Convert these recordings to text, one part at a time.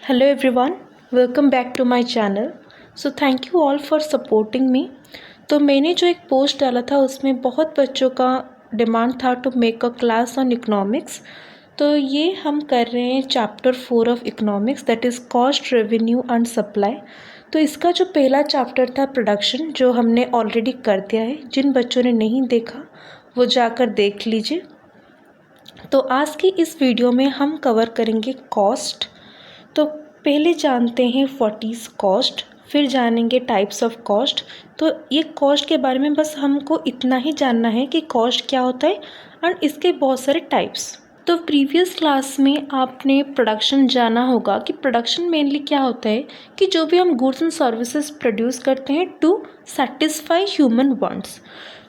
Hello everyone, welcome back to my channel. So thank you all for supporting me. तो मैंने जो एक post डाला था उसमें बहुत बच्चों का डिमांड था to make a class on economics. तो ये हम कर रहे हैं chapter 4 of economics, that is cost, revenue and supply. तो इसका जो पहला चैप्टर था प्रोडक्शन, जो हमने ऑलरेडी कर दिया है। जिन बच्चों ने नहीं देखा वो जाकर देख लीजिए। तो आज की इस वीडियो में हम कवर करेंगे कॉस्ट। तो पहले जानते हैं व्हाट इज़ कॉस्ट, फिर जानेंगे टाइप्स ऑफ कॉस्ट। तो ये कॉस्ट के बारे में बस हमको इतना ही जानना है कि कॉस्ट क्या होता है एंड इसके बहुत सारे टाइप्स। तो प्रीवियस क्लास में आपने प्रोडक्शन जाना होगा कि प्रोडक्शन मेनली क्या होता है कि जो भी हम गुड्स एंड सर्विसेज प्रोड्यूस करते हैं टू सेटिस्फाई ह्यूमन वांट्स।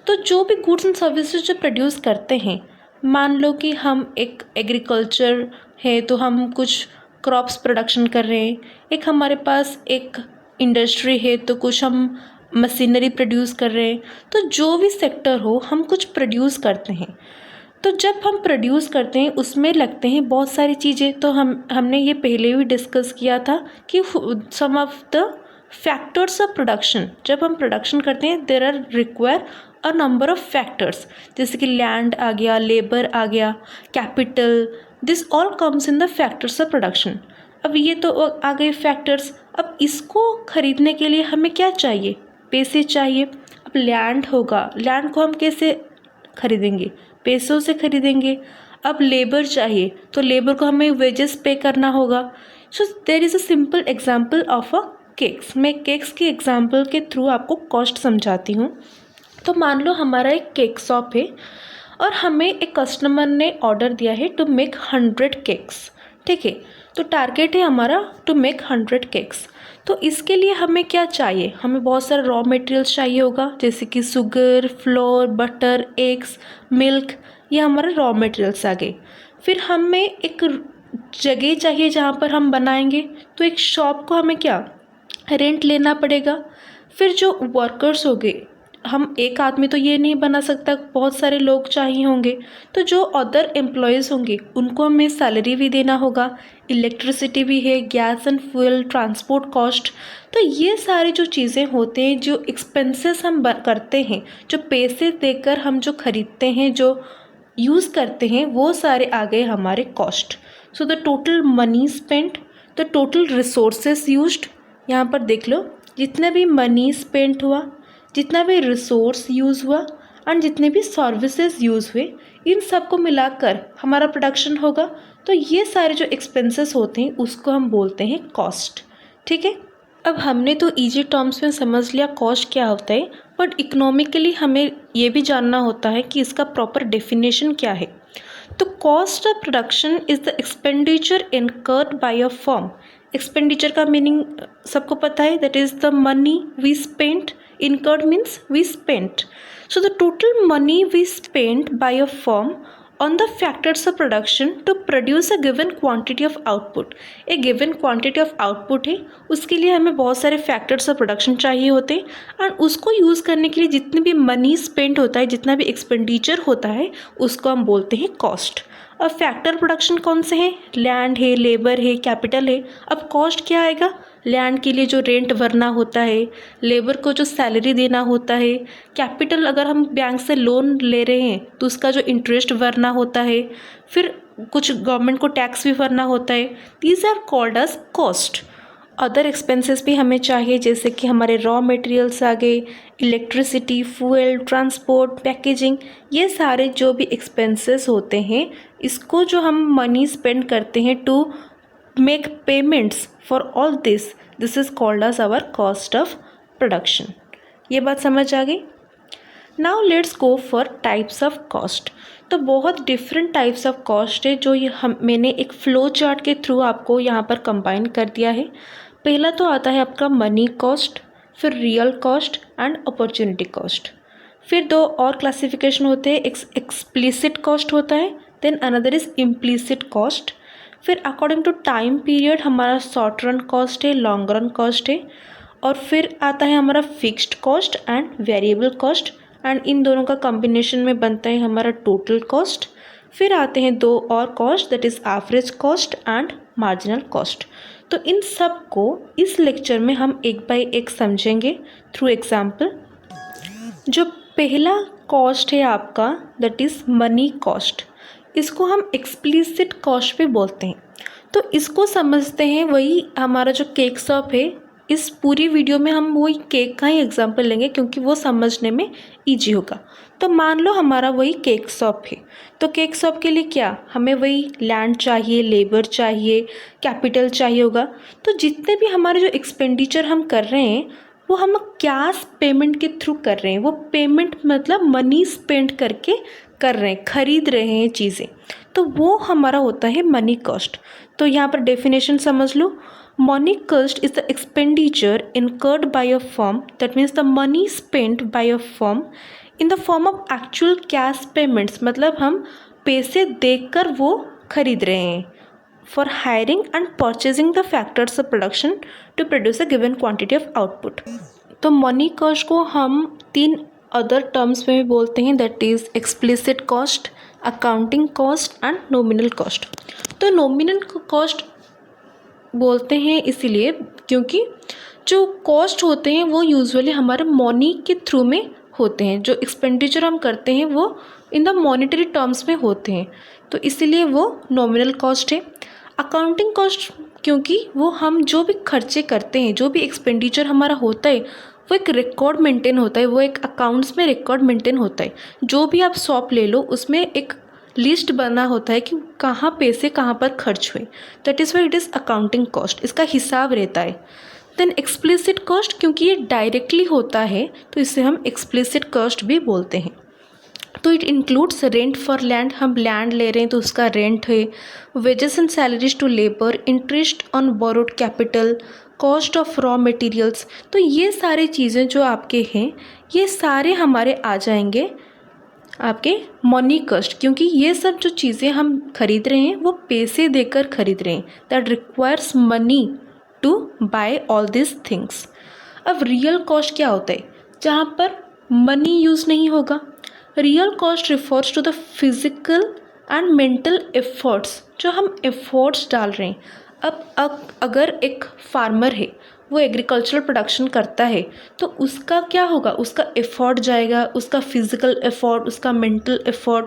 तो जो भी गुड्स एंड सर्विसेज जो प्रोड्यूस करते हैं, मान लो कि हम एक एग्रीकल्चर है तो हम कुछ क्रॉप्स प्रोडक्शन कर रहे हैं, एक हमारे पास एक इंडस्ट्री है तो कुछ हम मशीनरी प्रोड्यूस कर रहे हैं। तो जो भी सेक्टर हो हम कुछ प्रोड्यूस करते हैं। तो जब हम प्रोड्यूस करते हैं उसमें लगते हैं बहुत सारी चीज़ें। तो हमने ये पहले भी डिस्कस किया था कि some of the factors of production, जब हम प्रोडक्शन करते हैं there are require a number of factors, जैसे कि लैंड आ गया, लेबर आ गया, capital, this all comes in the factors of production. अब ये तो आ गए फैक्टर्स। अब इसको खरीदने के लिए हमें क्या चाहिए? पैसे चाहिए। अब लैंड होगा, लैंड को हम कैसे खरीदेंगे? पैसों से खरीदेंगे। अब लेबर चाहिए तो लेबर को हमें वेजेस पे करना होगा। So there is a simple example of a cakes. मैं केक्स के एग्जांपल के थ्रू आपको कॉस्ट समझाती हूँ। तो मान लो हमारा एक केक शॉप है और हमें एक कस्टमर ने ऑर्डर दिया है टू मेक 100 केक्स। ठीक है, तो टारगेट है हमारा टू मेक 100 केक्स। तो इसके लिए हमें क्या चाहिए? हमें बहुत सारे रॉ मटेरियल्स चाहिए होगा, जैसे कि sugar, floor, butter, eggs, milk. ये हमारे रॉ मटेरियल्स आ गए। फिर हमें एक जगह चाहिए जहाँ पर हम बनाएंगे। तो एक शॉप को हमें क्या रेंट लेना पड़ेगा। फिर जो वर्कर्स हो गए, हम एक आदमी तो ये नहीं बना सकता, बहुत सारे लोग चाहिए होंगे। तो जो अदर एम्प्लॉयज़ होंगे उनको हमें सैलरी भी देना होगा। इलेक्ट्रिसिटी भी है, gas and fuel, transport cost. तो ये सारी जो चीज़ें होते हैं, जो एक्सपेंसेस हम करते हैं, जो पैसे देकर हम जो खरीदते हैं, जो यूज़ करते हैं, वो सारे आ गए हमारे cost. So the total money spent, the total resources used. यहाँ पर देख लो, जितना भी मनी स्पेंट हुआ, जितना भी रिसोर्स यूज़ हुआ एंड जितने भी सर्विसेज यूज़ हुए, इन सब को मिलाकर हमारा प्रोडक्शन होगा। तो ये सारे जो एक्सपेंसेस होते हैं उसको हम बोलते हैं कॉस्ट। ठीक है, अब हमने तो इजी टर्म्स में समझ लिया कॉस्ट क्या होता है, बट इकोनॉमिकली हमें ये भी जानना होता है कि इसका प्रॉपर डेफिनेशन क्या है। तो cost of production is the expenditure incurred by a firm. Expenditure का मीनिंग सबको पता है, that is the money we spent. Incurred means we spent. So the total money we spent by a firm on the factors of production to produce a given quantity of output. A given quantity of output है, उसके लिए हमें बहुत सारे factors of production चाहिए होते हैं और उसको यूज़ करने के लिए जितने भी मनी स्पेंड होता है, जितना भी एक्सपेंडिचर होता है, उसको हम बोलते हैं कॉस्ट। अब फैक्टर प्रोडक्शन कौन से हैं? लैंड है, लेबर है, कैपिटल है। अब कॉस्ट क्या आएगा? लैंड के लिए जो रेंट भरना होता है, लेबर को जो सैलरी देना होता है, कैपिटल अगर हम बैंक से लोन ले रहे हैं तो उसका जो इंटरेस्ट भरना होता है, फिर कुछ गवर्नमेंट को टैक्स भी भरना होता है। These are called as cost. Other expenses भी हमें चाहिए, जैसे कि हमारे रॉ मटेरियल्स आ गए, इलेक्ट्रिसिटी, फ्यूल, ट्रांसपोर्ट, पैकेजिंग। ये सारे जो भी एक्सपेंसेस होते हैं, इसको जो हम मनी स्पेंड करते हैं to make payments for all this is called as our cost of production. ये बात समझ आ गई? Now let's go for types of cost. तो बहुत डिफरेंट टाइप्स ऑफ कॉस्ट है जो मैंने एक फ्लो चार्ट के थ्रू आपको यहाँ पर कंबाइन कर दिया है। पहला तो आता है आपका मनी कॉस्ट, फिर real cost and opportunity cost. फिर दो और क्लासिफिकेशन होते हैं, एक एक्सप्लिसिट कॉस्ट होता है, then another is implicit cost. फिर अकॉर्डिंग टू टाइम पीरियड हमारा शॉर्ट रन कॉस्ट है, लॉन्ग रन कॉस्ट है, और फिर आता है हमारा fixed cost and variable cost, and इन दोनों का कॉम्बिनेशन में बनता है हमारा टोटल कॉस्ट। फिर आते हैं दो और cost, that is average cost and marginal cost. तो इन सब को इस लेक्चर में हम एक बाय एक समझेंगे थ्रू एग्जाम्पल। जो पहला कॉस्ट है आपका, दैट इज़ मनी कॉस्ट। इसको हम एक्सप्लिसिट कॉस्ट भी बोलते हैं। तो इसको समझते हैं, वही हमारा जो केक शॉप है, इस पूरी वीडियो में हम वही केक का ही एग्जांपल लेंगे क्योंकि वो समझने में इजी होगा। तो मान लो हमारा वही केक शॉप है, तो केक शॉप के लिए क्या हमें वही लैंड चाहिए, लेबर चाहिए, कैपिटल चाहिए होगा। तो जितने भी हमारे जो एक्सपेंडिचर हम कर रहे हैं वो हम कैश पेमेंट के थ्रू कर रहे हैं। वो पेमेंट मतलब मनी स्पेंड करके कर रहे हैं, खरीद रहे हैं चीज़ें, तो वो हमारा होता है मनी कॉस्ट। तो यहाँ पर डेफिनेशन समझ लो। Money cost is the expenditure incurred by a firm, that means the money spent by a firm in the form of actual cash payments, मतलब हम पैसे देकर वो खरीद रहे हैं, for hiring and purchasing the factors of production to produce a given quantity of output. तो money cost को हम 3 अदर टर्म्स में भी बोलते हैं, that is explicit cost, accounting cost and nominal cost. तो नॉमिनल कॉस्ट बोलते हैं इसीलिए क्योंकि जो कॉस्ट होते हैं वो यूजुअली हमारे मनी के थ्रू में होते हैं। जो एक्सपेंडिचर हम करते हैं वो इन द मॉनेटरी टर्म्स में होते हैं, तो इसीलिए वो नॉमिनल कॉस्ट है। अकाउंटिंग कॉस्ट क्योंकि वो हम जो भी खर्चे करते हैं, जो भी एक्सपेंडिचर हमारा होता है, वो एक रिकॉर्ड मेंटेन होता है, वो एक अकाउंट्स में रिकॉर्ड मेंटेन होता है। जो भी आप शॉप ले लो उसमें एक लिस्ट बना होता है कि कहाँ पैसे कहाँ पर खर्च हुए, that is why it is accounting cost, इसका हिसाब रहता है। देन एक्सप्लिसिट कॉस्ट क्योंकि ये डायरेक्टली होता है तो इसे हम एक्सप्लिसिट कॉस्ट भी बोलते हैं। तो it includes rent for land, हम लैंड ले रहे हैं तो उसका रेंट है, wages and salaries to labour, interest on borrowed capital, cost of raw materials. तो ये सारी चीज़ें जो आपके हैं ये सारे हमारे आ जाएंगे आपके मनी कॉस्ट, क्योंकि ये सब जो चीज़ें हम खरीद रहे हैं वो पैसे देकर खरीद रहे हैं, that requires money to buy all this things. अब रियल कॉस्ट क्या होता है, जहाँ पर मनी यूज़ नहीं होगा। Real cost refers to the physical and mental efforts, जो हम एफर्ट्स डाल रहे हैं। अब अगर एक फार्मर है, वो एग्रीकल्चरल प्रोडक्शन करता है, तो उसका क्या होगा, उसका एफर्ट जाएगा, उसका फिजिकल एफर्ट, उसका मेंटल एफर्ट,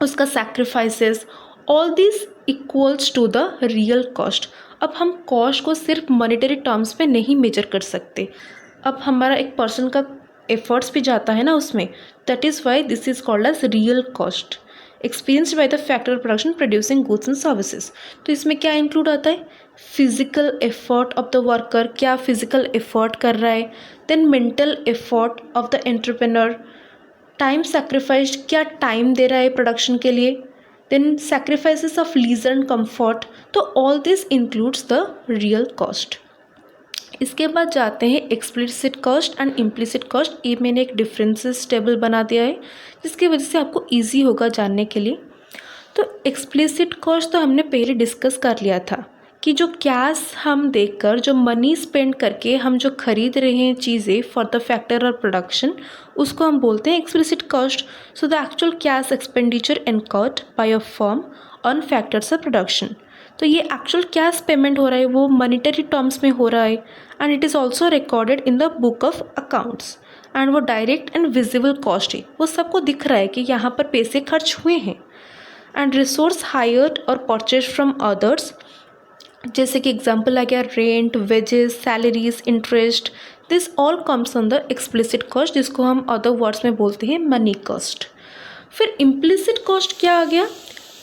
उसका sacrifices, all this equals to the real cost. अब हम कॉस्ट को सिर्फ मॉनेटरी टर्म्स में नहीं मेजर कर सकते। अब हमारा एक पर्सन का एफर्ट्स भी जाता है ना उसमें, that is why this is called as real cost experienced by the factor of production producing goods and services. तो इसमें क्या इंक्लूड आता है, physical effort of the worker, क्या फिजिकल एफर्ट कर रहा है, then mental effort of the entrepreneur, time sacrifice, क्या टाइम दे रहा है प्रोडक्शन के लिए, then sacrifices of leisure and comfort. तो all this includes the real cost. इसके बाद जाते हैं explicit cost and implicit cost. ये मैंने एक डिफरेंसेस टेबल बना दिया है जिसकी वजह से आपको इजी होगा जानने के लिए। तो एक्सप्लिसिट कॉस्ट तो हमने पहले डिस्कस कर लिया था कि जो कैश हम देकर, जो मनी स्पेंड करके हम जो खरीद रहे हैं चीज़ें फॉर द फैक्टर और प्रोडक्शन, उसको हम बोलते हैं explicit cost. So the actual cash expenditure incurred by a firm on factors of production. तो ये एक्चुअल कैश पेमेंट हो रहा है, वो मॉनेटरी टर्म्स में हो रहा है, and it is also recorded in the book of accounts. And वो डायरेक्ट एंड विजिबल कॉस्ट है, वो सबको दिख रहा है कि यहाँ पर पैसे खर्च हुए हैं। एंड रिसोर्स हायर्ड और परचेज फ्रॉम अदर्स, जैसे कि एग्जाम्पल आ गया rent, wages, salaries, interest, this all comes on the explicit cost, जिसको हम अदर वर्ड्स में बोलते हैं मनी कॉस्ट। फिर इम्प्लिसिट कॉस्ट क्या आ गया,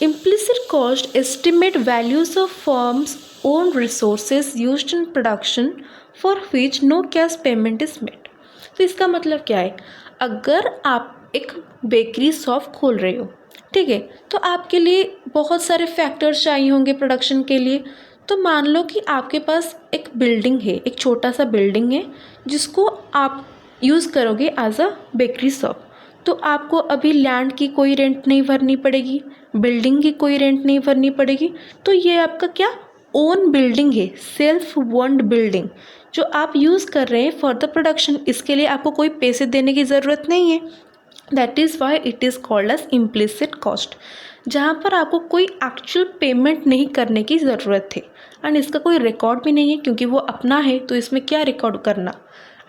implicit cost estimate values of firms own resources used in production for which no cash payment is made। तो इसका मतलब क्या है, अगर आप एक बेकरी शॉप खोल रहे हो, ठीक है, तो आपके लिए बहुत सारे फैक्टर्स चाहिए होंगे प्रोडक्शन के लिए। तो मान लो कि आपके पास एक बिल्डिंग है, एक छोटा सा बिल्डिंग है जिसको आप यूज़ करोगे एज अ बेकरी शॉप। तो आपको अभी लैंड की कोई रेंट नहीं भरनी पड़ेगी, बिल्डिंग की कोई रेंट नहीं भरनी पड़ेगी। तो ये आपका क्या ओन बिल्डिंग है, सेल्फ ओन्ड बिल्डिंग, जो आप यूज़ कर रहे हैं फॉर द प्रोडक्शन। इसके लिए आपको कोई पैसे देने की ज़रूरत नहीं है, that is why it is called as implicit cost. जहाँ पर आपको कोई एक्चुअल पेमेंट नहीं करने की ज़रूरत है एंड इसका कोई रिकॉर्ड भी नहीं है क्योंकि वो अपना है, तो इसमें क्या रिकॉर्ड करना।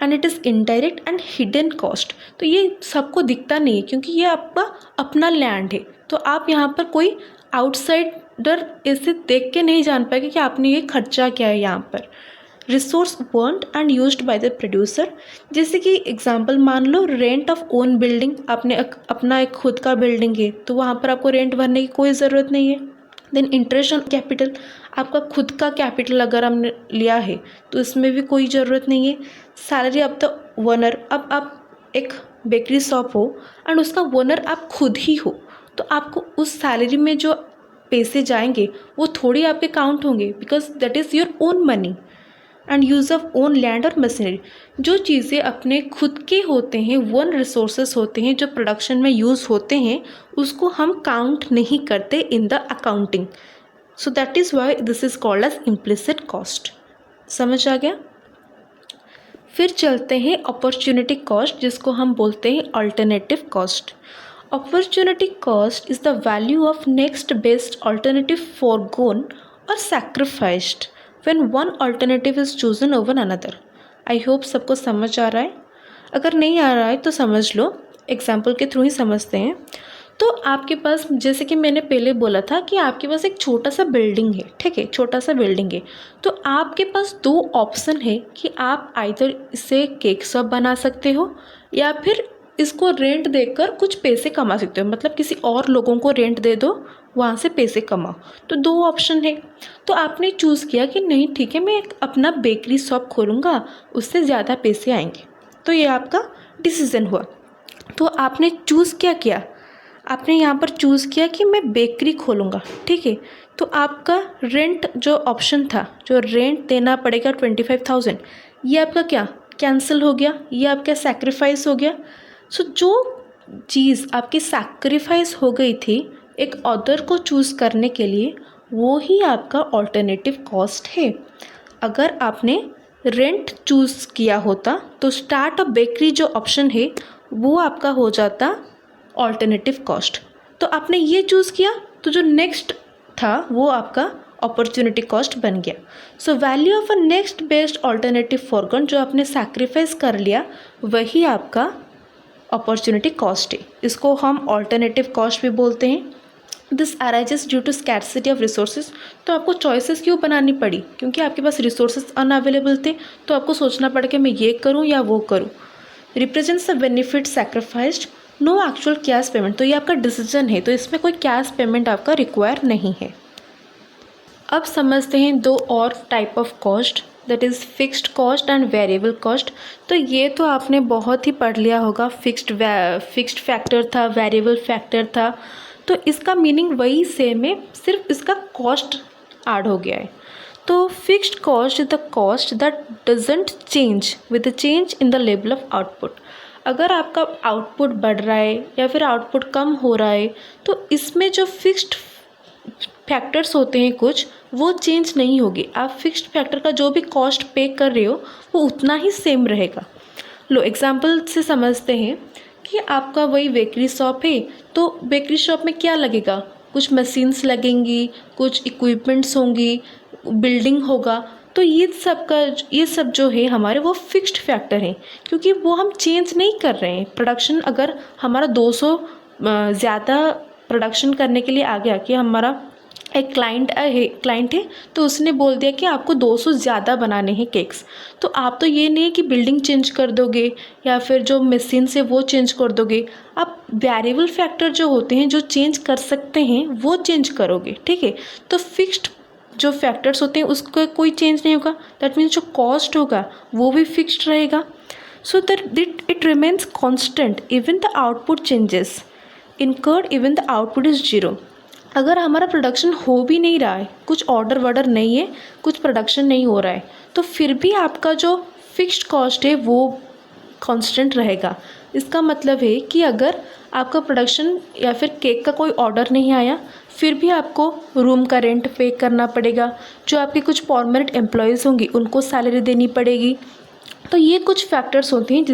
And it is indirect and hidden cost, तो ये सबको दिखता नहीं है क्योंकि ये आपका अपना लैंड है। तो आप यहाँ पर कोई आउटसाइडर ऐसे देख के नहीं जान पाएगा कि आपने ये खर्चा किया है यहाँ पर। Resource burned and used by the producer, जैसे कि एग्जांपल मान लो रेंट ऑफ ओन बिल्डिंग, आपने अपना एक खुद का बिल्डिंग है तो वहाँ पर आपको रेंट भरने की कोई ज़रूरत नहीं है। देन इंटरेस्ट ऑन कैपिटल, आपका खुद का कैपिटल अगर हमने लिया है तो इसमें भी कोई ज़रूरत नहीं है। सैलरी ऑफ द ओनर, अब आप एक बेकरी शॉप हो एंड उसका ओनर आप खुद ही हो, तो आपको उस सैलरी में जो पैसे जाएंगे वो थोड़ी आपके काउंट होंगे, because that is your own money. And use of own land और मशीनरी, जो चीज़ें अपने खुद के होते हैं, वन रिसोर्सेस होते हैं जो प्रोडक्शन में यूज़ होते हैं, उसको हम काउंट नहीं करते in the accounting. So that is why this is called as implicit cost. समझ आ गया। फिर चलते हैं अपॉर्चुनिटी कॉस्ट, जिसको हम बोलते हैं alternative cost. Opportunity cost is the value of next best alternative forgone or sacrificed when one alternative is chosen over another। I hope सबको समझ आ रहा है। अगर नहीं आ रहा है तो समझ लो, एग्जाम्पल के थ्रू ही समझते हैं। तो आपके पास, जैसे कि मैंने पहले बोला था कि आपके पास एक छोटा सा बिल्डिंग है, ठीक है, छोटा सा बिल्डिंग है, तो आपके पास दो ऑप्शन है कि आप आइदर इसे केक शॉप बना सकते हो या फिर इसको रेंट देकर कुछ पैसे कमा सकते हो, मतलब किसी और लोगों को रेंट दे दो, वहाँ से पैसे कमाओ। तो दो ऑप्शन है, तो आपने चूज़ किया कि नहीं ठीक है, मैं एक अपना बेकरी शॉप खोलूँगा, उससे ज़्यादा पैसे आएंगे। तो ये आपका डिसीज़न हुआ। तो आपने चूज़ क्या किया, आपने यहाँ पर चूज़ किया कि मैं बेकरी खोलूँगा, ठीक है। तो आपका रेंट जो ऑप्शन था, जो रेंट देना पड़ेगा 25,000, ये आपका क्या कैंसिल हो गया, ये आपका सैक्रिफाइस हो गया। सो जो चीज़ आपकी सैक्रिफाइस हो गई थी एक अदर को चूज़ करने के लिए, वो ही आपका ऑल्टरनेटिव कॉस्ट है। अगर आपने रेंट चूज़ किया होता तो स्टार्ट अ बेकरी जो ऑप्शन है वो आपका हो जाता ऑल्टरनेटिव कॉस्ट। तो आपने ये चूज़ किया तो जो नेक्स्ट था वो आपका अपॉर्चुनिटी कॉस्ट बन गया। So value of a next best alternative foregone, जो आपने सैक्रिफाइस कर लिया वही आपका अपॉर्चुनिटी कॉस्ट है। इसको हम ऑल्टरनेटिव कॉस्ट भी बोलते हैं। This arises due to scarcity of resources, तो आपको चॉइसेस क्यों बनानी पड़ी, क्योंकि आपके पास रिसोर्सेज अनअवेलेबल थे, तो आपको सोचना पड़ा कि मैं ये करूँ या वो करूँ। Represents the benefit sacrificed, no actual cash payment, तो ये आपका डिसीजन है, तो इसमें कोई कैश पेमेंट आपका रिक्वायर नहीं है। अब समझते हैं दो और type of cost, that is fixed cost and variable cost. तो ये तो आपने बहुत ही पढ़ लिया होगा, फिक्स्ड फैक्टर था, वेरिएबल फैक्टर था, तो इसका मीनिंग वही सेम है, सिर्फ इसका कॉस्ट ऐड हो गया है। तो fixed cost is the cost that doesn't change with the change in the level of output. अगर आपका आउटपुट बढ़ रहा है या फिर आउटपुट कम हो रहा है तो इसमें जो फिक्स्ड फैक्टर्स होते हैं कुछ, वो चेंज नहीं होगी। आप फिक्स्ड फैक्टर का जो भी कॉस्ट पे कर रहे हो वो उतना ही सेम रहेगा। लो एग्जांपल से समझते हैं कि आपका वही बेकरी शॉप है, तो बेकरी शॉप में क्या लगेगा, कुछ मशीन्स लगेंगी, कुछ इक्विपमेंट्स होंगी, बिल्डिंग होगा, तो ये सब जो है हमारे वो फिक्स्ड फैक्टर हैं, क्योंकि वो हम चेंज नहीं कर रहे हैं। प्रोडक्शन अगर हमारा 200 ज़्यादा प्रोडक्शन करने के लिए आ गया, कि हमारा एक क्लाइंट है तो उसने बोल दिया कि आपको 200 ज़्यादा बनाने हैं केक्स, तो आप तो ये नहीं है कि बिल्डिंग चेंज कर दोगे या फिर जो मशीन से वो चेंज कर दोगे। आप वेरिएबल फैक्टर जो होते हैं, जो चेंज कर सकते हैं, वो चेंज करोगे, ठीक है। तो फिक्स्ड जो फैक्टर्स होते हैं उसका कोई चेंज नहीं होगा, दैट मीन्स जो कॉस्ट होगा वो भी फिक्स्ड रहेगा। So that it remains constant even the output changes incurred even the output is zero. अगर हमारा प्रोडक्शन हो भी नहीं रहा है, कुछ ऑर्डर वर्डर नहीं है, कुछ प्रोडक्शन नहीं हो रहा है, तो फिर भी आपका जो फिक्स्ड कॉस्ट है वो कांस्टेंट रहेगा। इसका मतलब है कि अगर आपका प्रोडक्शन या फिर केक का कोई ऑर्डर नहीं आया, फिर भी आपको रूम का रेंट पे करना पड़ेगा, जो आपके कुछ परमानेंट एम्प्लॉयज़ होंगी उनको सैलरी देनी पड़ेगी। तो ये कुछ फैक्टर्स होते हैं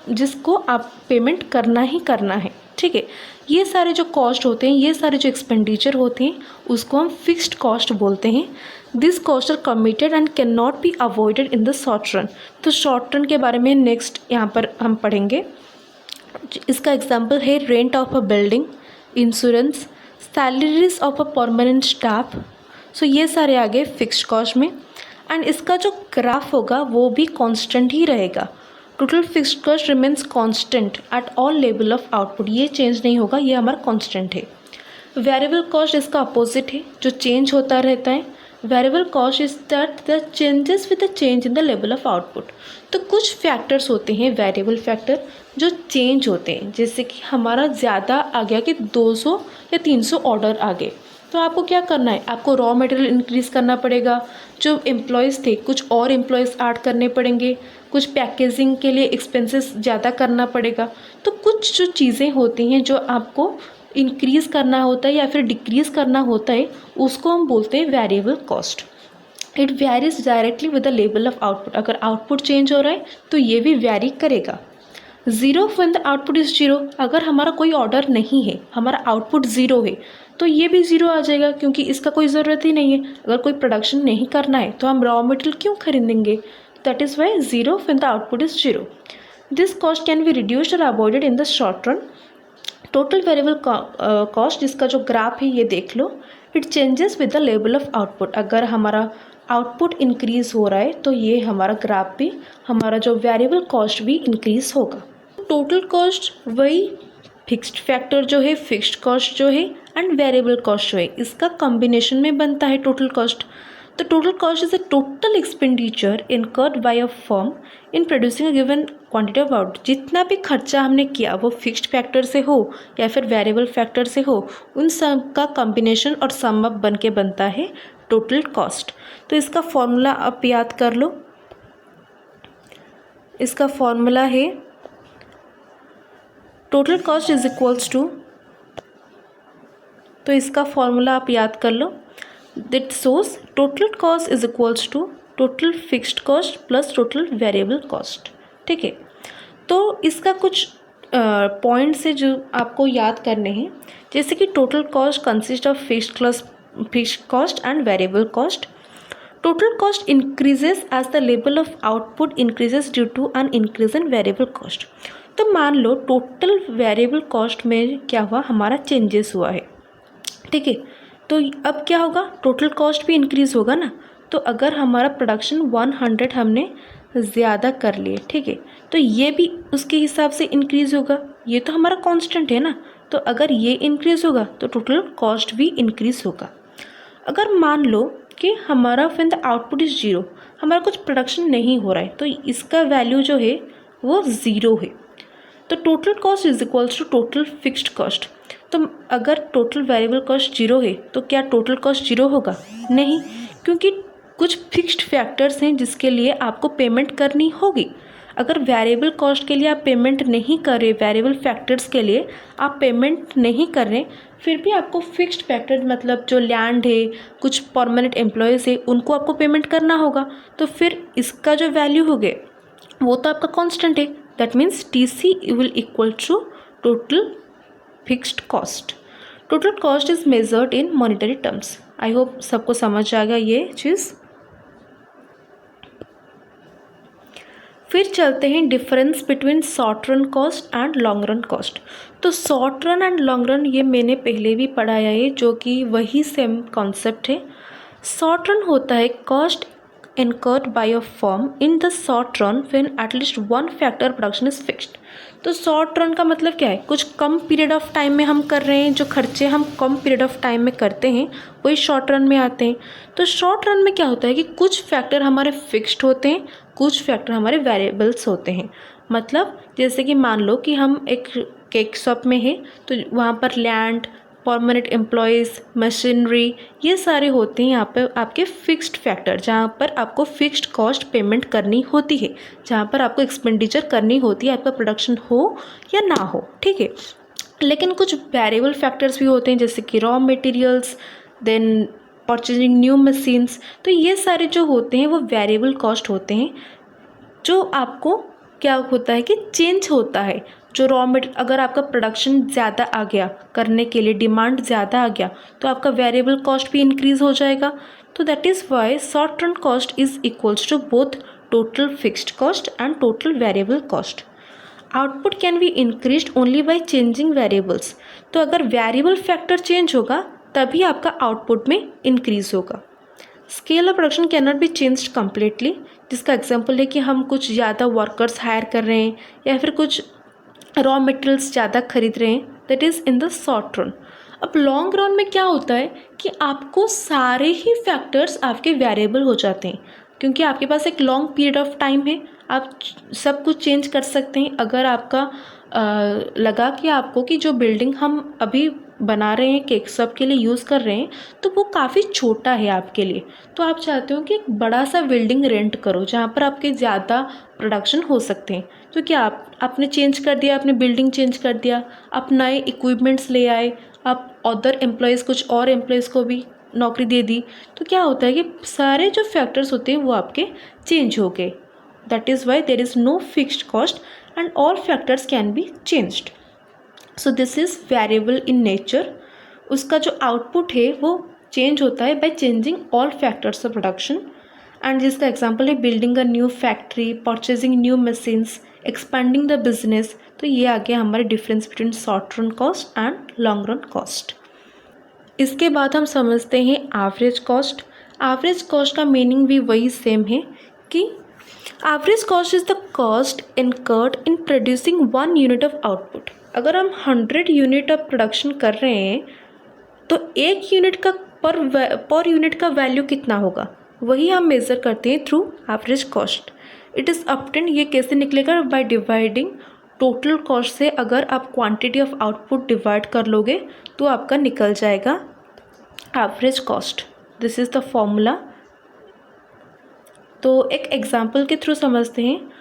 जिसको आप पेमेंट करना ही करना है। ठीक है। ये सारे जो कॉस्ट होते हैं, ये सारे जो एक्सपेंडिचर होते हैं, उसको हम फिक्स्ड कॉस्ट बोलते हैं। This cost are committed and can not be avoided in the short run. तो शॉर्ट रन के बारे में नेक्स्ट यहाँ पर हम पढ़ेंगे। इसका एग्जाम्पल है rent of a building, insurance, salaries of a permanent staff. So ये सारे आ गए फिक्स्ड कॉस्ट में। एंड इसका जो ग्राफ होगा वो भी कांस्टेंट ही रहेगा। Total fixed cost remains constant at all level of output, ये चेंज नहीं होगा, ये हमारा कांस्टेंट है। वेरिएबल कॉस्ट इसका अपोजिट है, जो चेंज होता रहता है। Variable cost is that the changes with the change in the level of output. तो कुछ फैक्टर्स होते हैं वेरिएबल फैक्टर जो चेंज होते हैं, जैसे कि हमारा ज़्यादा आ गया कि 200 या 300 ऑर्डर आ गए, तो आपको क्या करना है, आपको रॉ मटेरियल इंक्रीज़ करना पड़ेगा। जो एम्प्लॉयज़ थे कुछ और एम्प्लॉयज़ ऐड करने पड़ेंगे, कुछ पैकेजिंग के लिए एक्सपेंसेस ज़्यादा करना पड़ेगा। तो कुछ जो चीज़ें होती हैं जो आपको इंक्रीज़ करना होता है या फिर डिक्रीज़ करना होता है, उसको हम बोलते हैं variable cost. It varies directly with the level of output. अगर आउटपुट चेंज हो रहा है तो ये भी वेरी करेगा। Zero when the output is zero, अगर हमारा कोई ऑर्डर नहीं है, हमारा आउटपुट ज़ीरो है, तो ये भी ज़ीरो आ जाएगा, क्योंकि इसका कोई ज़रूरत ही नहीं है। अगर कोई प्रोडक्शन नहीं करना है तो हम रॉ मटेरियल क्यों खरीदेंगे। That is why zero when the output is zero. This cost can be reduced or avoided in the short run. Total variable cost, जिसका जो ग्राफ है ये देख लो, it changes with the level of output. अगर हमारा output increase हो रहा है तो ये हमारा ग्राफ भी, हमारा जो वेरिएबल कॉस्ट भी इंक्रीज़ होगा। टोटल कॉस्ट वही फिक्स्ड फैक्टर जो है, फिक्स्ड कॉस्ट जो है एंड वेरिएबल कॉस्ट जो है, इसका कॉम्बिनेशन में बनता है टोटल कॉस्ट। तो total cost is a total expenditure incurred by a firm in producing a given quantity of output. जितना भी खर्चा हमने किया वो फिक्स्ड फैक्टर से हो या फिर वेरिएबल फैक्टर से हो, उन सब का कॉम्बिनेशन और सम अप बन के बनता है टोटल कॉस्ट। तो इसका फॉर्मूला आप याद कर लो। इसका फॉर्मूला है total cost is equals to, तो इसका फॉर्मूला आप याद कर लो। That shows total cost is equals to total fixed cost plus total variable cost. ठीक है, तो इसका कुछ पॉइंट्स है जो आपको याद करने हैं, जैसे कि total cost consist of fixed cost and variable cost. Total cost increases as the level of output increases due to an increase in variable cost. तो मान लो टोटल वेरिएबल कॉस्ट में क्या हुआ, हमारा चेंजेस हुआ है। ठीक है, तो अब क्या होगा, टोटल कॉस्ट भी इंक्रीज़ होगा ना। तो अगर हमारा प्रोडक्शन 100 हमने ज़्यादा कर लिए, ठीक है, तो ये भी उसके हिसाब से इंक्रीज़ होगा। ये तो हमारा कांस्टेंट है ना, तो अगर ये इंक्रीज़ होगा तो टोटल कॉस्ट भी इंक्रीज़ होगा। अगर मान लो कि हमारा when the output is zero, हमारा कुछ प्रोडक्शन नहीं हो रहा है, तो इसका वैल्यू जो है वो ज़ीरो है। तो total cost is equals to total fixed cost. तो अगर टोटल वेरिएबल कॉस्ट जीरो है तो क्या टोटल कॉस्ट जीरो होगा? नहीं, क्योंकि कुछ फिक्स्ड फैक्टर्स हैं जिसके लिए आपको पेमेंट करनी होगी। अगर वेरिएबल कॉस्ट के लिए आप पेमेंट नहीं कर रहे, वेरिएबल फैक्टर्स के लिए आप पेमेंट नहीं कर रहे, फिर भी आपको फिक्स्ड फैक्टर मतलब जो लैंड है, कुछ परमानेंट एम्प्लॉयज़ है, उनको आपको पेमेंट करना होगा। तो फिर इसका जो वैल्यू हो गए वो तो आपका कांस्टेंट है। That means TC will equal to total fixed cost. Total cost is measured in monetary terms. I hope सबको समझ आ गया ये चीज़। फिर चलते हैं difference between short run cost and long run cost. तो short run and long run ये मैंने पहले भी पढ़ाया है, जो कि वही सेम कॉन्सेप्ट है। शॉर्ट रन होता है cost incurred by a firm in the short run when at least one factor production is fixed। तो शॉर्ट रन का मतलब क्या है, कुछ कम पीरियड ऑफ टाइम में हम कर रहे हैं, जो खर्चे हम कम पीरियड ऑफ टाइम में करते हैं वही शॉर्ट रन में आते हैं। तो शॉर्ट रन में क्या होता है कि कुछ फैक्टर हमारे फिक्स्ड होते हैं, कुछ फैक्टर हमारे वेरिएबल्स होते हैं। मतलब जैसे कि मान लो कि हम एक केक शॉप में हैं, तो वहाँ पर लैंड, परमानेंट एम्प्लॉयज़, मशीनरी, ये सारे होते हैं यहाँ पर आपके फिक्स्ड फैक्टर, जहाँ पर आपको फिक्स्ड कॉस्ट पेमेंट करनी होती है, जहाँ पर आपको एक्सपेंडिचर करनी होती है, आपका प्रोडक्शन हो या ना हो। ठीक है, लेकिन कुछ वेरिएबल फैक्टर्स भी होते हैं, जैसे कि raw materials, then purchasing new machines. तो ये सारे जो होते हैं वो वेरिएबल कॉस्ट होते हैं, जो आपको क्या होता है कि चेंज होता है। जो रॉ मटेरियल, अगर आपका प्रोडक्शन ज़्यादा आ गया करने के लिए, डिमांड ज़्यादा आ गया, तो आपका वेरिएबल कॉस्ट भी इंक्रीज़ हो जाएगा। तो that is why short run cost is equals to both total fixed cost and total variable cost. Output can be increased only by changing variables. तो अगर वेरिएबल फैक्टर चेंज होगा तभी आपका output में इंक्रीज होगा। Scale of production can not be changed completely, जिसका example है कि हम कुछ ज़्यादा वर्कर्स हायर कर रहे हैं या फिर कुछ रॉ मटेरियल्स ज़्यादा खरीद रहे हैं, that is in the short run. अब लॉन्ग रन में क्या होता है कि आपको सारे ही फैक्टर्स आपके वेरिएबल हो जाते हैं, क्योंकि आपके पास एक लॉन्ग पीरियड ऑफ टाइम है, आप सब कुछ चेंज कर सकते हैं। अगर आपका लगा कि आपको कि जो बिल्डिंग हम अभी बना रहे हैं, केक सब के लिए यूज़ कर रहे हैं, तो वो काफ़ी छोटा है आपके लिए, तो आप चाहते हो कि एक बड़ा सा बिल्डिंग रेंट करो जहाँ पर आपके ज़्यादा प्रोडक्शन हो सकते हैं। तो क्या आपने चेंज कर दिया, आपने बिल्डिंग चेंज कर दिया, आप नए इक्विपमेंट्स ले आए, आप अदर एम्प्लॉयज़, कुछ और एम्प्लॉयज़ को भी नौकरी दे दी, तो क्या होता है कि सारे जो फैक्टर्स होते हैं वो आपके चेंज हो गए। That is why there is no fixed cost and all factors can be changed. So this is variable in nature. उसका जो आउटपुट है वो चेंज होता है by changing all factors of production. And जिसका एग्जांपल है building a new factory, purchasing new machines, expanding the business. तो ये आ गया हमारे difference between short run cost and long run cost. इसके बाद हम समझते हैं एवरेज कॉस्ट। एवरेज कॉस्ट का मीनिंग भी वही सेम है कि average cost is the cost incurred in producing 1 unit of output. अगर हम 100 यूनिट ऑफ प्रोडक्शन कर रहे हैं तो 1 यूनिट का पर यूनिट का वैल्यू कितना होगा, वही हम मेज़र करते हैं through average cost. It is obtained, ये कैसे निकलेगा, बाय डिवाइडिंग टोटल कॉस्ट से। अगर आप क्वांटिटी ऑफ आउटपुट डिवाइड कर लोगे तो आपका निकल जाएगा average cost. This is the formula. तो एक एग्जांपल के थ्रू समझते हैं।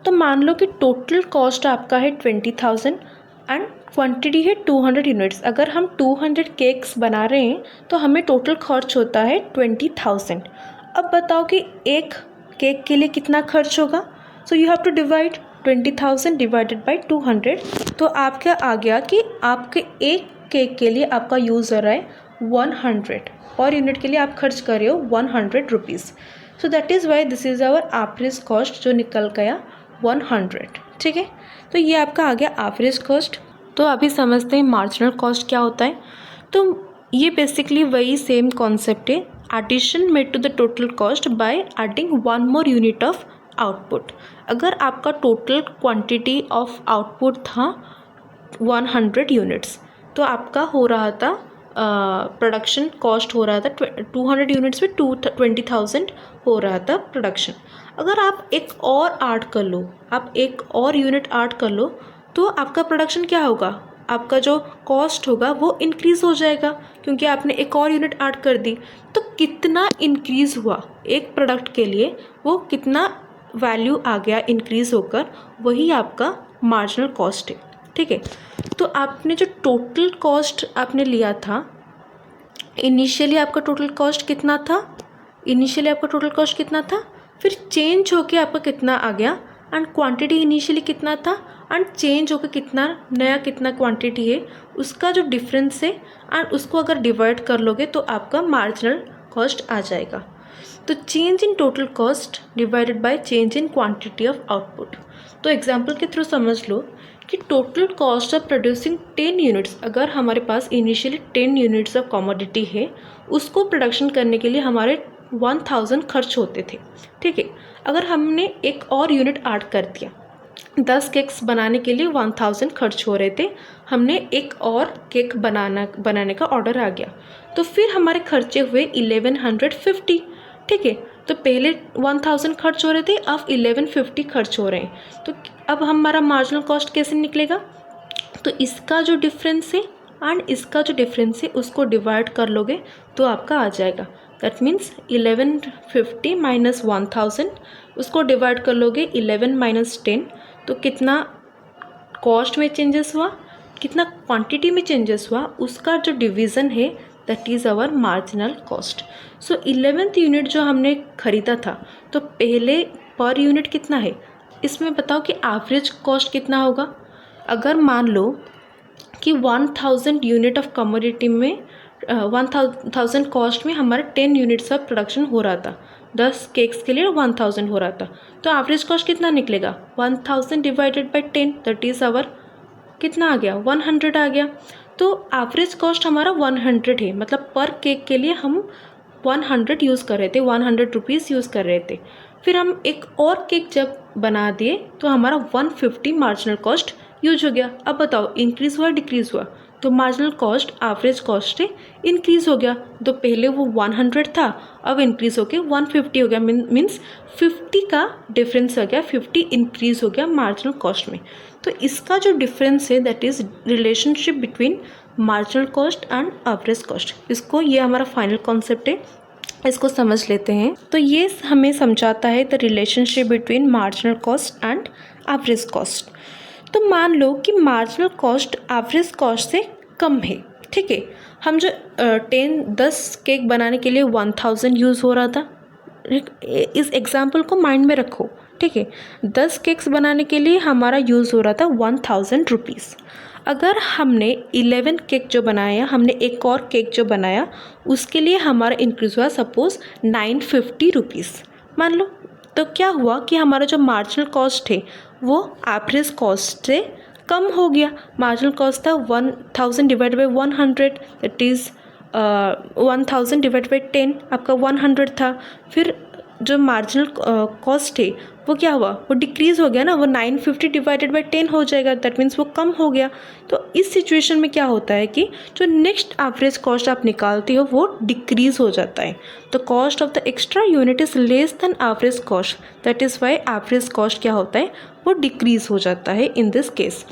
तो मान लो कि टोटल कॉस्ट आपका है 20,000 एंड क्वांटिटी है 200 यूनिट्स। अगर हम 200 केक्स बना रहे हैं तो हमें टोटल खर्च होता है 20,000। अब बताओ कि एक केक के लिए कितना खर्च होगा। So you have to divide 20,000 divided by 200। तो आपका आ गया कि आपके एक केक के लिए आपका यूज़ हो रहा है 100, और यूनिट के लिए आप खर्च कर रहे हो 100 rupees. So that is why this is our average cost, जो निकल गया 100। ठीक है, तो ये आपका आ गया एवरेज कॉस्ट। तो अभी समझते हैं मार्जिनल कॉस्ट क्या होता है। तो ये बेसिकली वही सेम कॉन्सेप्ट है, addition made to the total cost by adding 1 more unit of output. अगर आपका टोटल क्वांटिटी ऑफ आउटपुट था 100 यूनिट्स, तो आपका हो रहा था प्रोडक्शन कॉस्ट हो रहा था 200 यूनिट्स में 20,000 हो रहा था प्रोडक्शन। अगर आप एक और ऐड कर लो, आप एक और यूनिट ऐड कर लो, तो आपका प्रोडक्शन क्या होगा, आपका जो कॉस्ट होगा वो इंक्रीज़ हो जाएगा, क्योंकि आपने एक और यूनिट ऐड कर दी। तो कितना इंक्रीज़ हुआ एक प्रोडक्ट के लिए, वो कितना वैल्यू आ गया इंक्रीज़ होकर, वही आपका मार्जिनल कॉस्ट है। ठीक है, तो आपने जो टोटल कॉस्ट आपने लिया था, इनिशियली आपका टोटल कॉस्ट कितना था, फिर चेंज होके आपका कितना आ गया, एंड क्वांटिटी इनिशियली कितना था एंड चेंज होकर कितना क्वांटिटी है, उसका जो डिफरेंस है, एंड उसको अगर डिवाइड कर लोगे तो आपका मार्जिनल कॉस्ट आ जाएगा। तो change in total cost divided by change in quantity of output. तो एग्जांपल के थ्रू समझ लो कि total cost of producing 10 units, अगर हमारे पास इनिशियली 10 यूनिट्स ऑफ कमोडिटी है, उसको प्रोडक्शन करने के लिए हमारे 1000 खर्च होते थे। ठीक है, अगर हमने एक और यूनिट ऐड कर दिया, 10 केक्स बनाने के लिए 1000 खर्च हो रहे थे, हमने एक और केक बनाने का ऑर्डर आ गया, तो फिर हमारे खर्चे हुए 1150। ठीक है, तो पहले 1000 खर्च हो रहे थे, अब 1150 खर्च हो रहे हैं। तो अब हमारा मार्जिनल कॉस्ट कैसे निकलेगा, तो इसका जो डिफरेंस है एंड इसका जो डिफरेंस है उसको डिवाइड कर लोगे तो आपका आ जाएगा। दैट मीन्स 1150 माइनस 1000, उसको डिवाइड कर लोगे 11 माइनस 10, तो कितना कॉस्ट में चेंजेस हुआ, कितना क्वांटिटी में चेंजेस हुआ, उसका जो डिवीज़न है that is our marginal cost. So 11th unit जो हमने ख़रीदा था, तो पहले पर यूनिट कितना है, इसमें बताओ कि एवरेज कॉस्ट कितना होगा। अगर मान लो कि 1000 यूनिट ऑफ कमोडिटी में 1000 कॉस्ट में हमारा 10 यूनिट्स ऑफ प्रोडक्शन हो रहा था, 10 केक्स के लिए 1000 हो रहा था, तो एवरेज कॉस्ट कितना निकलेगा 1000 divided by 10, that is our कितना आ गया 100 आ गया। तो एवरेज कॉस्ट हमारा 100 है, मतलब पर केक के लिए हम 100 यूज़ कर रहे थे, 100 रुपीज़ यूज़ कर रहे थे। फिर हम एक और केक जब बना दिए तो हमारा 150 मार्जिनल कॉस्ट यूज हो गया। अब बताओ इंक्रीज़ हुआ डिक्रीज़ हुआ? तो मार्जिनल कॉस्ट एवरेज कॉस्ट से इंक्रीज़ हो गया। तो पहले वो 100 था, अब इंक्रीज़ हो के 150 हो गया, मीन्स 50 का डिफरेंस हो गया, 50 इंक्रीज़ हो गया मार्जिनल कॉस्ट में। तो इसका जो डिफरेंस है that is relationship between marginal cost and average cost. इसको, ये हमारा फाइनल कॉन्सेप्ट है, इसको समझ लेते हैं। तो ये हमें समझाता है the relationship between marginal cost and average cost. तो मान लो कि मार्जिनल कॉस्ट एवरेज कॉस्ट से कम है, ठीक है। हम जो 10 केक बनाने के लिए 1000 यूज़ हो रहा था, इस एग्जाम्पल को माइंड में रखो, ठीक है। 10 केक्स बनाने के लिए हमारा यूज़ हो रहा था 1000 रुपीज़। अगर हमने 11 केक जो बनाया, हमने एक और केक जो बनाया, उसके लिए हमारा इंक्रीज़ हुआ सपोज़ 950 रुपीज़ मान लो। तो क्या हुआ कि हमारा जो मार्जिनल कॉस्ट है वो एवरेज कॉस्ट से कम हो गया। मार्जिनल कॉस्ट था 1000 divide by 100, that is 1000 divide by 10 आपका 100 था। फिर जो मार्जिनल कॉस्ट है वो क्या हुआ, वो डिक्रीज़ हो गया ना, वो 950 डिवाइडेड बाई 10 हो जाएगा, दैट मीन्स वो कम हो गया। तो इस सिचुएशन में क्या होता है कि जो नेक्स्ट एवरेज कॉस्ट आप निकालते हो वो डिक्रीज़ हो जाता है। तो cost of the extra unit is less than average cost, that is Y average cost क्या होता है, वो डिक्रीज़ हो जाता है इन दिस केस।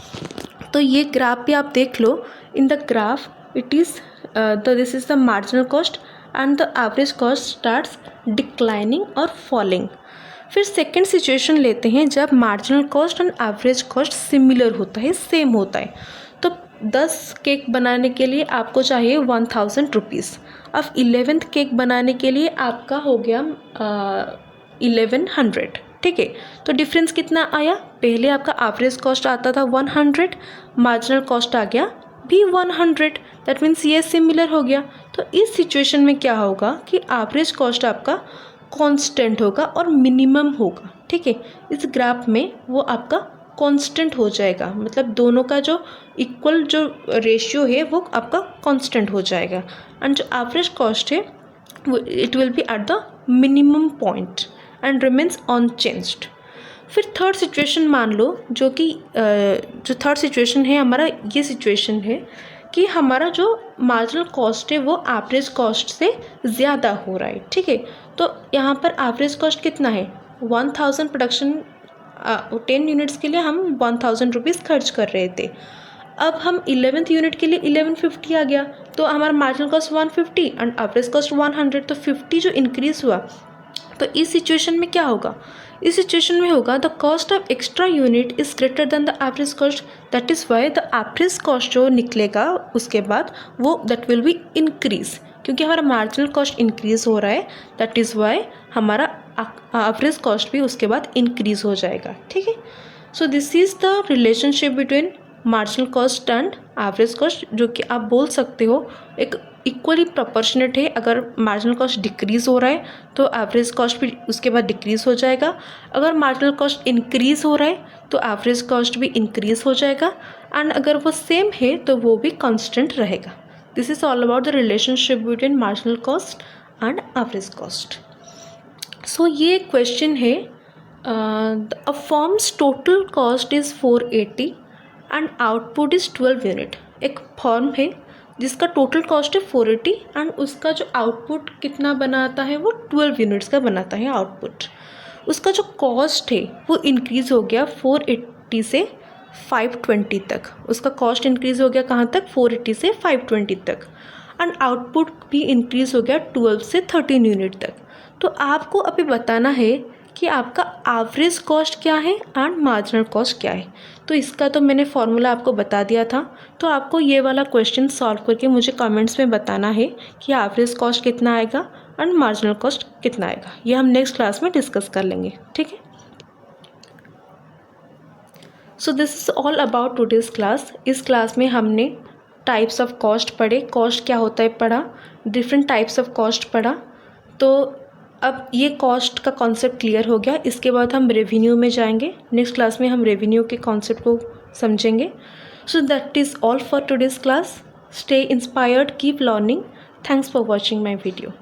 तो ये ग्राफ भी आप देख लो, in the graph it is this is the marginal cost and the average cost starts declining or falling. फिर सेकेंड सिचुएशन लेते हैं जब marginal cost and average cost similar होता है, सेम होता है। तो 10 केक बनाने के लिए आपको चाहिए 1000 रुपीज़। अब 11th केक बनाने के लिए आपका हो गया 1100, ठीक है। तो डिफरेंस कितना आया, पहले आपका एवरेज कॉस्ट आता था 100, मार्जिनल कॉस्ट आ गया भी 100, दैट मीन्स ये सिमिलर हो गया। तो इस सिचुएशन में क्या होगा कि एवरेज कॉस्ट आपका कांस्टेंट होगा और मिनिमम होगा, ठीक है। इस ग्राफ में वो आपका कांस्टेंट हो जाएगा, मतलब दोनों का जो इक्वल जो रेशियो है वो आपका कांस्टेंट हो जाएगा। एंड जो एवरेज कॉस्ट है वो it will be at the minimum point and remains unchanged. फिर थर्ड सिचुएशन मान लो, जो कि जो थर्ड सिचुएशन है हमारा, ये सिचुएशन है कि हमारा जो मार्जिनल कॉस्ट है वो एवरेज कॉस्ट से ज़्यादा हो रहा है, ठीक है। तो यहाँ पर एवरेज कॉस्ट कितना है 1000, प्रोडक्शन 10 यूनिट्स के लिए हम 1000 रुपीज़ खर्च कर रहे थे। अब हम 11th यूनिट के लिए 1150 आ गया, तो हमारा marginal cost 150 and average cost 100, तो 50 जो इंक्रीज़ हुआ। तो इस सिचुएशन में क्या होगा, इस सिचुएशन में होगा the cost of extra unit is greater than the average cost, that is why the average cost जो निकलेगा उसके बाद वो दैट विल बी इंक्रीज़, क्योंकि हमारा मार्जिनल कॉस्ट इंक्रीज़ हो रहा है, दैट इज़ वाई हमारा एवरेज कॉस्ट भी उसके बाद इंक्रीज़ हो जाएगा, ठीक है। सो this is the relationship between marginal cost and average cost, जो कि आप बोल सकते हो एक इक्वली प्रोपोर्शनेट है। अगर मार्जिनल कॉस्ट डिक्रीज़ हो रहा है तो एवरेज कॉस्ट भी उसके बाद डिक्रीज़ हो जाएगा, अगर मार्जिनल कॉस्ट इंक्रीज़ हो रहा है तो एवरेज कॉस्ट भी इंक्रीज़ हो जाएगा, एंड अगर वो सेम है तो वो भी कांस्टेंट रहेगा। This is all about the relationship between marginal cost and average cost. So ये क्वेश्चन है, a firm's total cost is 480 and output is 12 unit. एक फर्म है जिसका टोटल कॉस्ट है 480 एंड उसका जो आउटपुट कितना बनाता है वो 12 यूनिट्स का बनाता है आउटपुट। उसका जो कॉस्ट है वो इंक्रीज़ हो गया 480 से 520 तक, उसका कॉस्ट इंक्रीज़ हो गया कहाँ तक, 480 से 520 तक, एंड आउटपुट भी इंक्रीज़ हो गया 12 से 13 यूनिट तक। तो आपको अभी बताना है कि आपका एवरेज कॉस्ट क्या है एंड मार्जिनल कॉस्ट क्या है। तो इसका तो मैंने फॉर्मूला आपको बता दिया था, तो आपको ये वाला क्वेश्चन सॉल्व करके मुझे कमेंट्स में बताना है कि एवरेज कॉस्ट कितना आएगा एंड मार्जिनल कॉस्ट कितना आएगा। ये हम नेक्स्ट क्लास में डिस्कस कर लेंगे, ठीक है। सो this is all about today's class. इस क्लास में हमने टाइप्स ऑफ कॉस्ट पढ़े, कॉस्ट क्या होता है पढ़ा, डिफरेंट टाइप्स ऑफ कॉस्ट पढ़ा। तो अब ये कॉस्ट का कॉन्सेप्ट क्लियर हो गया। इसके बाद हम रेवेन्यू में जाएंगे। नेक्स्ट क्लास में हम रेवेन्यू के कॉन्सेप्ट को समझेंगे। सो that is all for today's class. Stay inspired, keep learning. Thanks for watching my video.